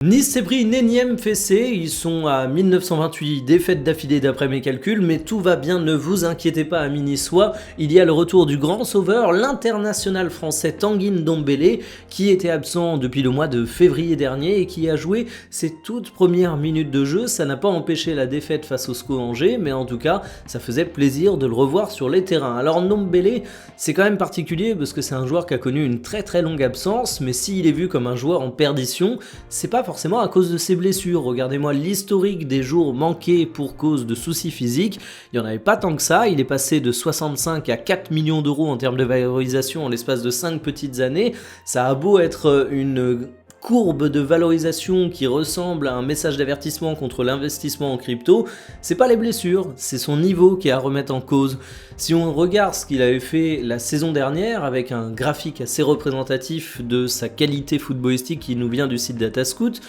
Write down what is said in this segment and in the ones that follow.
Nice s'est pris une énième fessée, ils sont à 1928 défaites d'affilée d'après mes calculs, mais tout va bien, ne vous inquiétez pas amis niçois, il y a le retour du grand sauveur, l'international français Tanguy Ndombele, qui était absent depuis le mois de février dernier et qui a joué ses toutes premières minutes de jeu. Ça n'a pas empêché la défaite face au SCO Angers, mais en tout cas, ça faisait plaisir de le revoir sur les terrains. Alors Ndombele, c'est quand même particulier parce que c'est un joueur qui a connu une très longue absence, mais s'il est vu comme un joueur en perdition, c'est pas forcément à cause de ses blessures. Regardez-moi l'historique des jours manqués pour cause de soucis physiques, il n'y en avait pas tant que ça, il est passé de 65 à 4 millions d'euros en termes de valorisation en l'espace de 5 petites années. Ça a beau être une courbe de valorisation qui ressemble à un message d'avertissement contre l'investissement en crypto, c'est pas les blessures, c'est son niveau qui est à remettre en cause. Si on regarde ce qu'il avait fait la saison dernière avec un graphique assez représentatif de sa qualité footballistique qui nous vient du site Datascout,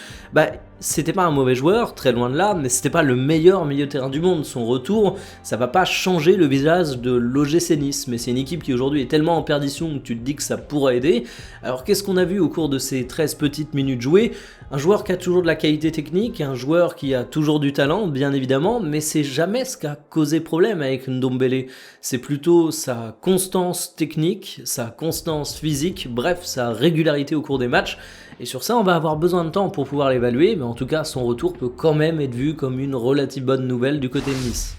c'était pas un mauvais joueur, très loin de là, mais c'était pas le meilleur milieu de terrain du monde. Son retour, ça va pas changer le visage de l'OGC Nice, mais c'est une équipe qui aujourd'hui est tellement en perdition que tu te dis que ça pourrait aider. Alors qu'est-ce qu'on a vu au cours de ces 13 petites minutes jouées? Un joueur qui a toujours de la qualité technique, un joueur qui a toujours du talent, bien évidemment, mais c'est jamais ce qui a causé problème avec Ndombele. C'est plutôt sa constance technique, sa constance physique, bref, sa régularité au cours des matchs. Et sur ça, on va avoir besoin de temps pour pouvoir l'évaluer, mais en tout cas, son retour peut quand même être vu comme une relative bonne nouvelle du côté de Nice.